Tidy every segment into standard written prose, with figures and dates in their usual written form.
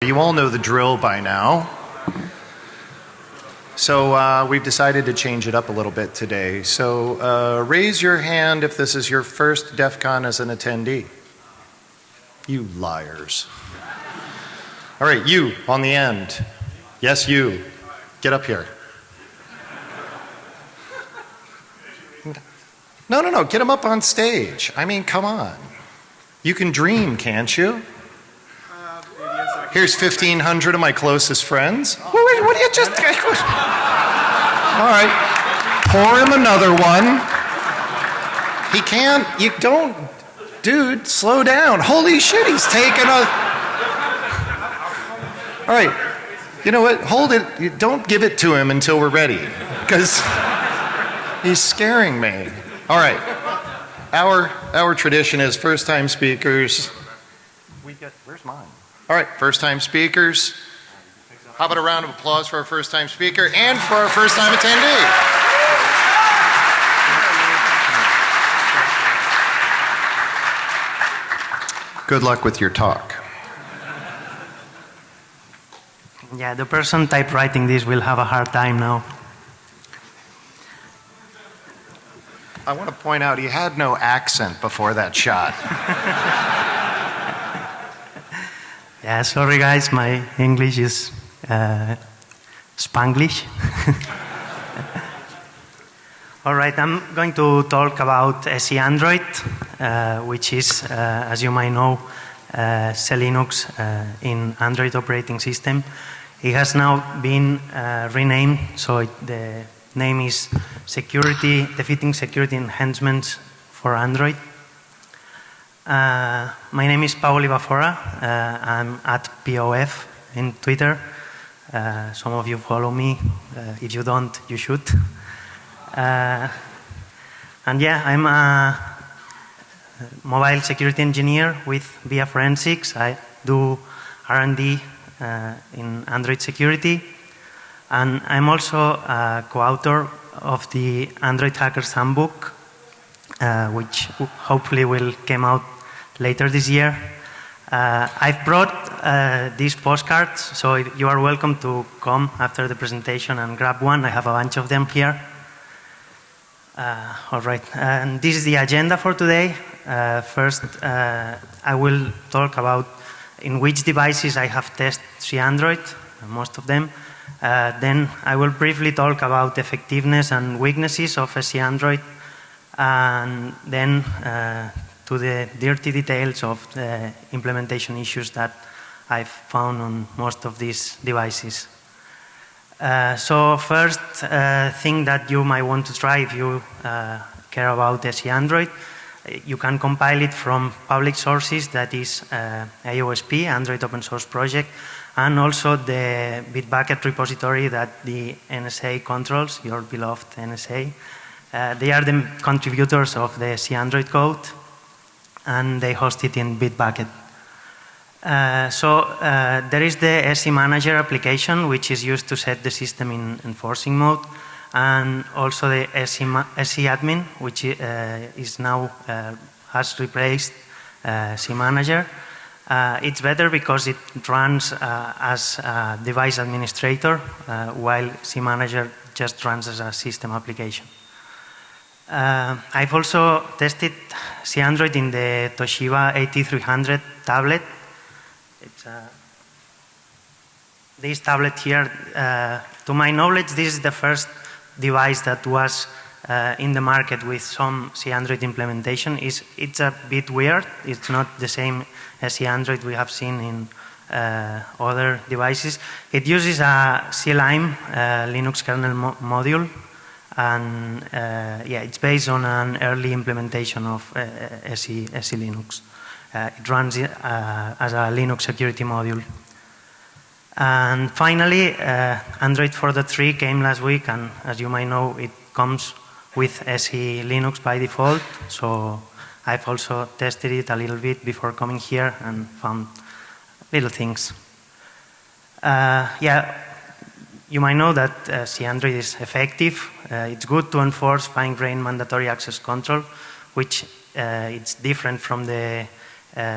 you all know the drill by now. So we've decided to change it up a little bit today. So raise your hand if this is your first DEFCON as an attendee. You liars. All right, you on the end. Yes, you. Get up here. No, get him up on stage. I mean, come on. You can dream, can't you? Here's 1,500 of my closest friends. What do you just... All right, pour him another one. He can't, you don't, dude, slow down. Holy shit, he's taking a... All right, you know what, hold it, don't give it to him until we're ready, because he's scaring me. All right, our tradition is first-time speakers. Where's mine? All right, first-time speakers. How about a round of applause for our first-time speaker and for our first-time attendee? Good luck with your talk. Yeah, the person typewriting this will have a hard time now. I want to point out he had no accent before that shot. Yeah, sorry guys, my English is Spanglish. All right, I'm going to talk about SEAndroid, which is, as you might know, SELinux in Android operating system. It has now been renamed, so the name is Defeating Security Enhancements for Android. My name is Oliva Fora. I'm at POF in Twitter. Some of you follow me. If you don't, you should. And yeah, I'm a mobile security engineer with ViaForensics. I do R&D in Android security. And I'm also a co-author of the Android Hackers Handbook, which hopefully will come out later this year. I've brought these postcards, so you are welcome to come after the presentation and grab one. I have a bunch of them here. All right, and this is the agenda for today. First, I will talk about in which devices I have tested SEAndroid, most of them. Then I will briefly talk about the effectiveness and weaknesses of SEAndroid, and then to the dirty details of the implementation issues that I've found on most of these devices. So first thing that you might want to try if you care about SEAndroid, you can compile it from public sources, that is AOSP, Android Open Source Project, and also the Bitbucket repository that the NSA controls, your beloved NSA. They are the contributors of the SEAndroid code, and they host it in Bitbucket. So there is the SE Manager application, which is used to set the system in enforcing mode, and also the SE Admin, which is now has replaced SE Manager. It's better because it runs as a device administrator, while SE Manager just runs as a system application. I've also tested SEAndroid in the Toshiba 8300 tablet. It's this tablet here. To my knowledge, this is the first device that was in the market with some SEAndroid implementation. It's a bit weird. It's not the same as SEAndroid we have seen in other devices. It uses a CLime Linux kernel module, and yeah, it's based on an early implementation of SELinux. It runs as a Linux security module. And finally, Android 4.3 came last week, and as you might know, it comes with SELinux by default. So I've also tested it a little bit before coming here and found little things. Yeah, you might know that SEAndroid is effective. It's good to enforce fine-grained mandatory access control, which it's different from the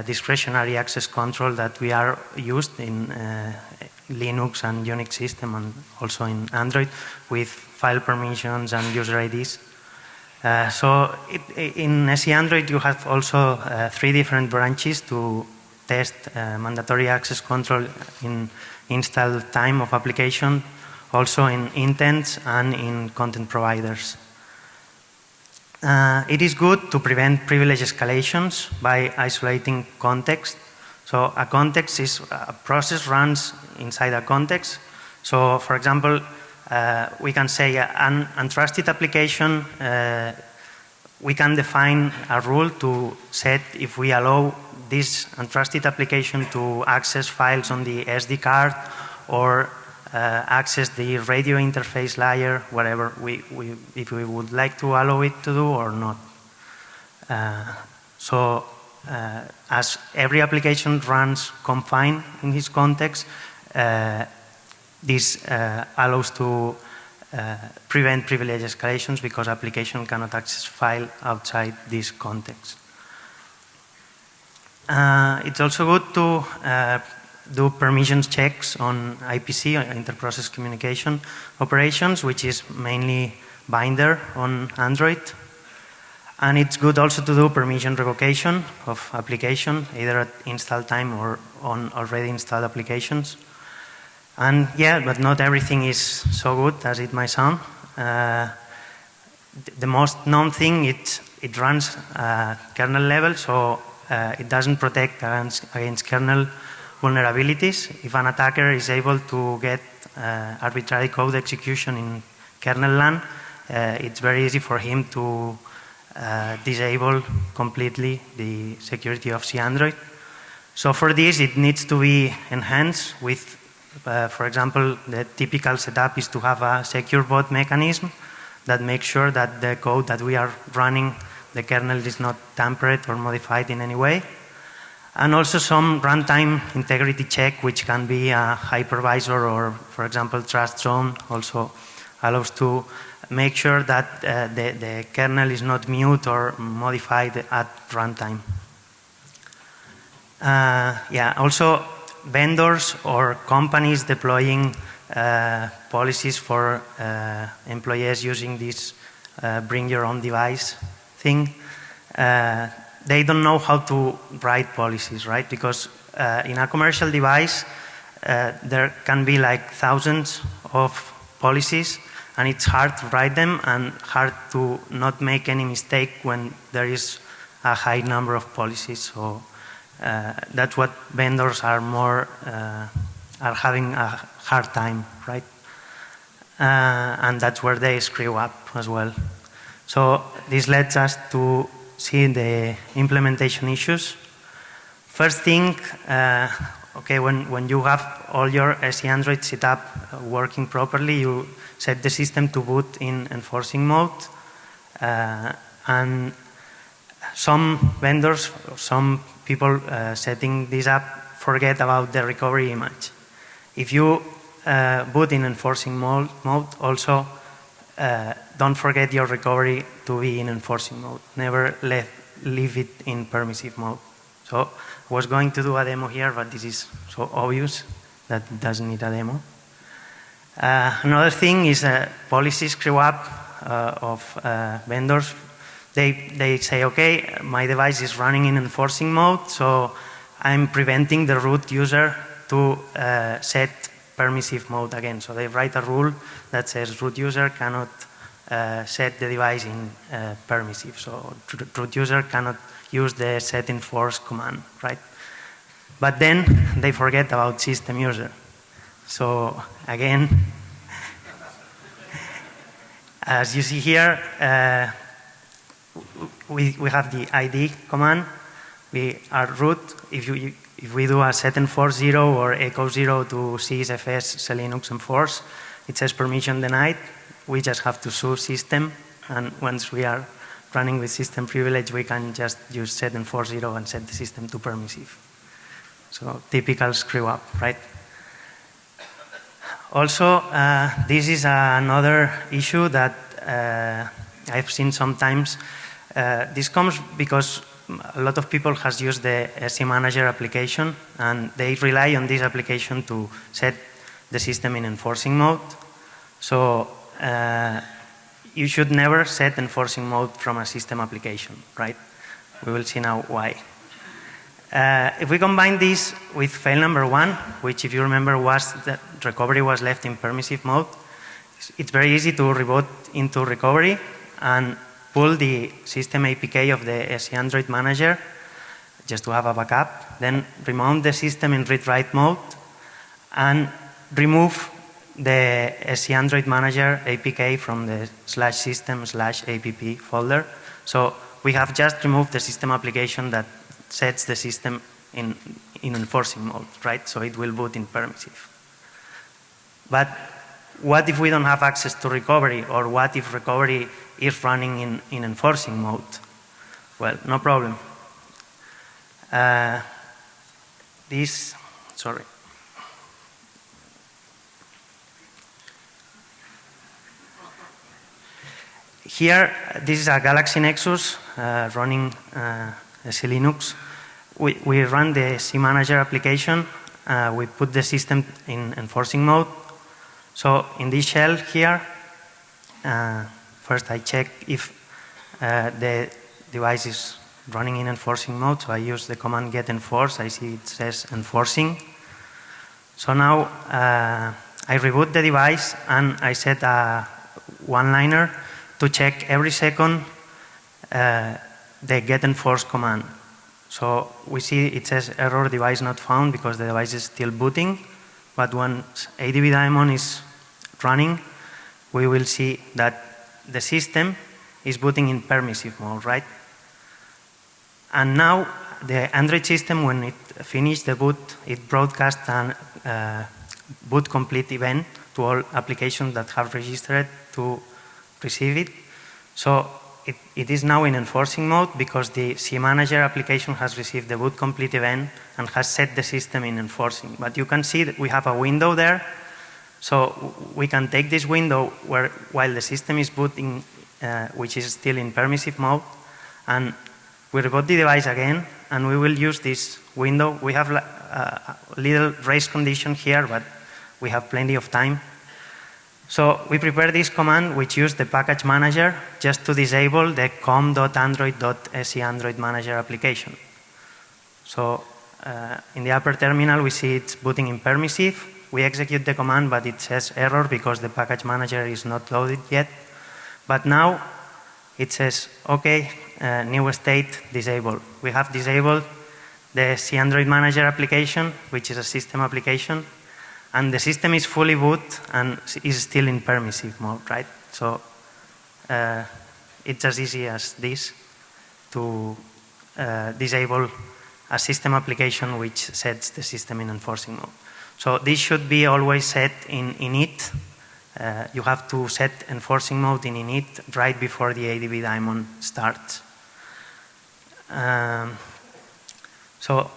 discretionary access control that we are used in Linux and Unix system and also in Android with file permissions and user IDs. In SEAndroid you have also 3 different branches to test mandatory access control in install time of application, also in intents and in content providers. It is good to prevent privilege escalations by isolating context. So a context is a process runs inside a context. So for example, we can say an untrusted application, we can define a rule to set if we allow this untrusted application to access files on the SD card or access the radio interface layer, whatever if we would like to allow it to do or not. As every application runs confined in this context, this allows to prevent privilege escalations because application cannot access file outside this context. It's also good to do permissions checks on IPC, inter-process communication operations, which is mainly binder on Android. And it's good also to do permission revocation of application, either at install time or on already installed applications. And yeah, but not everything is so good as it might sound. The most known thing, it runs kernel level, so it doesn't protect against kernel vulnerabilities. If an attacker is able to get arbitrary code execution in kernel land, it's very easy for him to disable completely the security of SEAndroid. So for this, it needs to be enhanced with, for example, the typical setup is to have a secure boot mechanism that makes sure that the code that we are running, the kernel is not tampered or modified in any way. And also some runtime integrity check, which can be a hypervisor or, for example, trust zone, also allows to make sure that the kernel is not mute or modified at runtime. Also vendors or companies deploying policies for employees using this bring your own device thing. They don't know how to write policies, right? Because in a commercial device, there can be like thousands of policies, and it's hard to write them and hard to not make any mistake when there is a high number of policies. So that's what vendors are are having a hard time, right? And that's where they screw up as well. So this led us to see the implementation issues. First thing, okay, when you have all your SEAndroid setup working properly, you set the system to boot in enforcing mode. And some vendors, some people setting this up forget about the recovery image. If you boot in enforcing mode also, don't forget your recovery to be in enforcing mode. Never leave it in permissive mode. So I was going to do a demo here, but this is so obvious that it doesn't need a demo. Another thing is policy screw up of vendors. They say, okay, my device is running in enforcing mode, so I'm preventing the root user to set permissive mode again. So they write a rule that says root user cannot set the device in permissive. So root user cannot use the set enforce command, right? But then they forget about system user. So again, as you see here, we have the ID command. We are root. If we do a set enforce 0 or echo 0 to CSFS SELinux enforce, it says permission denied. We just have to sue system, and once we are running with system privilege, we can just use set enforce 0 and set the system to permissive. So typical screw up, right? Also, this is another issue that I've seen sometimes. This comes because a lot of people has used the SE Manager application, and they rely on this application to set the system in enforcing mode. So you should never set enforcing mode from a system application, right? We will see now why. If we combine this with fail number 1, which if you remember was that recovery was left in permissive mode, it's very easy to reboot into recovery and pull the system APK of the SEAndroid manager just to have a backup, then remount the system in read-write mode and remove the SEAndroid manager APK from the /system/app folder. So we have just removed the system application that sets the system in enforcing mode, right? So it will boot in permissive. But what if we don't have access to recovery, or what if recovery is running in enforcing mode? Well, no problem. Sorry. Here, this is a Galaxy Nexus running SELinux. We run the SEManager application. We put the system in enforcing mode. So in this shell here, first I check if the device is running in enforcing mode. So I use the command get enforce. I see it says enforcing. So now I reboot the device and I set a one-liner to check every second the get enforce command. So we see it says error device not found because the device is still booting. But once ADB daemon is running, we will see that the system is booting in permissive mode, right? And now the Android system, when it finished the boot, it broadcasts an boot complete event to all applications that have registered to receive it. So it is now in enforcing mode because the SEManager application has received the boot complete event and has set the system in enforcing. But you can see that we have a window there. So we can take this window while the system is booting, which is still in permissive mode, and we reboot the device again, and we will use this window. We have a little race condition here, but we have plenty of time. So we prepare this command, which uses the package manager just to disable the com.android.SEAndroid manager application. So in the upper terminal, we see it's booting in permissive. We execute the command, but it says error because the package manager is not loaded yet. But now it says, okay, new state disabled. We have disabled the SEAndroid manager application, which is a system application. And the system is fully boot and is still in permissive mode, right? So it's as easy as this to disable a system application which sets the system in enforcing mode. So this should be always set in init. You have to set enforcing mode in init right before the ADB daemon starts. So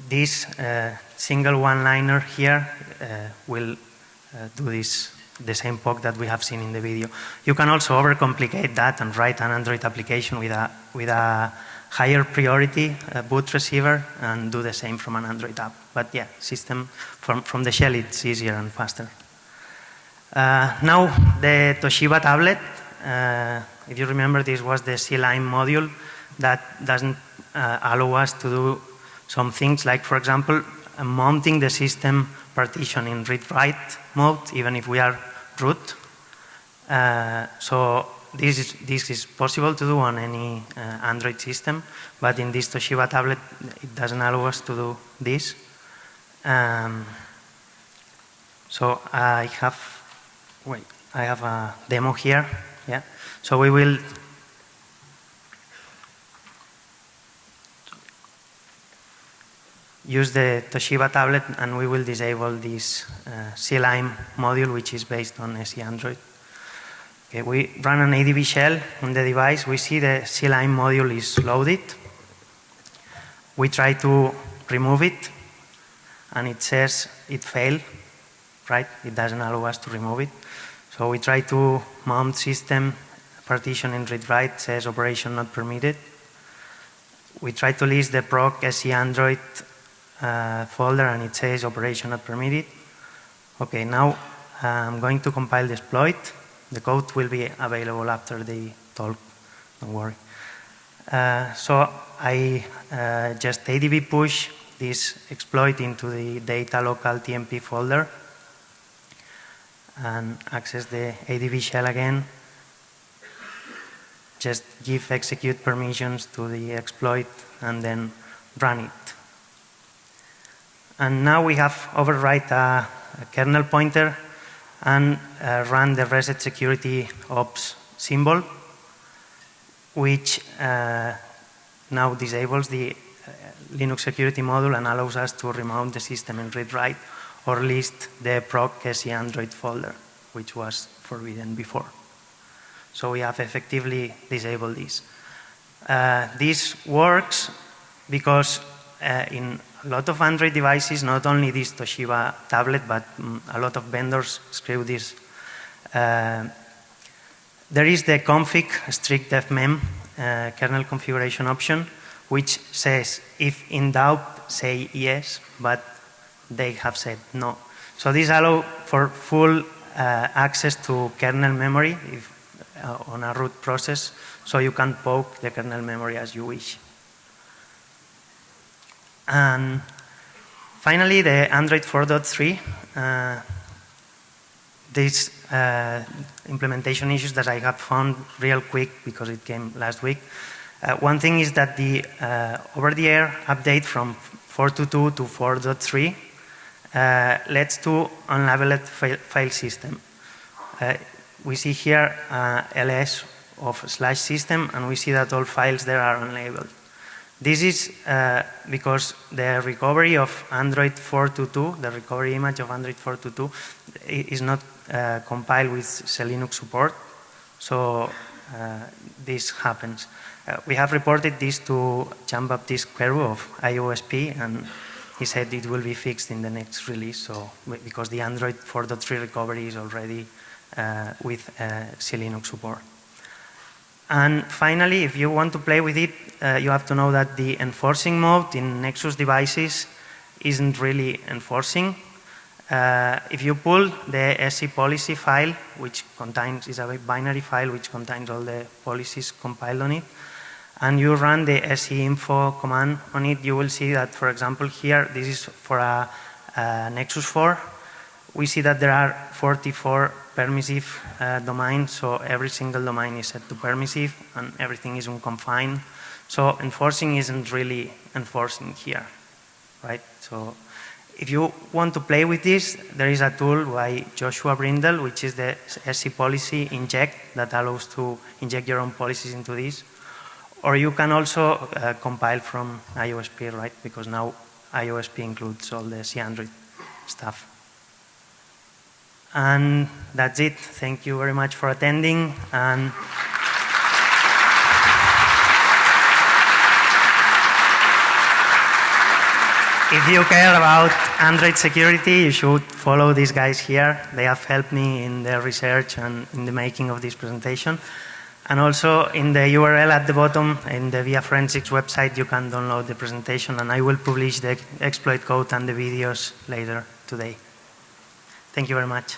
this single one-liner here will do the same POC that we have seen in the video. You can also overcomplicate that and write an Android application with a higher priority boot receiver and do the same from an Android app. But yeah, system from the shell, it's easier and faster. Now the Toshiba tablet. If you remember, this was the SELinux module that doesn't allow us to do some things like, for example, mounting the system partition in read-write mode, even if we are root. So this is possible to do on any Android system, but in this Toshiba tablet, it doesn't allow us to do this. So I have a demo here. Yeah. So we will use the Toshiba tablet and we will disable this SELinux module, which is based on SEAndroid. Okay, we run an ADB shell on the device. We see the SELinux module is loaded. We try to remove it and it says it failed, right? It doesn't allow us to remove it. So we try to mount system partition in read-write, says operation not permitted. we try to list the proc SEAndroid folder, and it says operation not permitted. Okay, now I'm going to compile the exploit. The code will be available after the talk, don't worry. So I just ADB push this exploit into the data local TMP folder and access the ADB shell again. Just give execute permissions to the exploit and then run it. And now we have overwrite a kernel pointer and run the reset security ops symbol, which now disables the Linux security module and allows us to remount the system and read-write or list the proc SEAndroid folder, which was forbidden before. So we have effectively disabled this. This works because in a lot of Android devices, not only this Toshiba tablet, but a lot of vendors screw this. There is the config strict fmem kernel configuration option, which says if in doubt, say yes, but they have said no. So this allows for full access to kernel memory on a root process, so you can poke the kernel memory as you wish. And finally, the Android 4.3, these implementation issues that I have found real quick because it came last week. One thing is that the over-the-air update from 4.2 to 4.3 leads to unlabeled file system. We see here ls of /system, and we see that all files there are unlabeled. This is because the recovery of Android 4.2.2, the recovery image of Android 4.2.2 is not compiled with SELinux support, so this happens. We have reported this to Jean-Baptiste Queru of IOSP, and he said it will be fixed in the next release, so because the Android 4.3 recovery is already with SELinux support. And finally, if you want to play with it, you have to know that the enforcing mode in Nexus devices isn't really enforcing. If you pull the SE policy file, which is a binary file which contains all the policies compiled on it, and you run the SE info command on it, you will see that, for example, here, this is for a Nexus 4. We see that there are 44 permissive domains, so every single domain is set to permissive and everything is unconfined. So enforcing isn't really enforcing here, right? So if you want to play with this, there is a tool by Joshua Brindle, which is the SE policy inject that allows to inject your own policies into this. Or you can also compile from IOSP, right? Because now IOSP includes all the SEAndroid stuff. And that's it. Thank you very much for attending. And if you care about Android security, you should follow these guys here. They have helped me in the research and in the making of this presentation. And also in the URL at the bottom, in the ViaForensics website, you can download the presentation, and I will publish the exploit code and the videos later today. Thank you very much.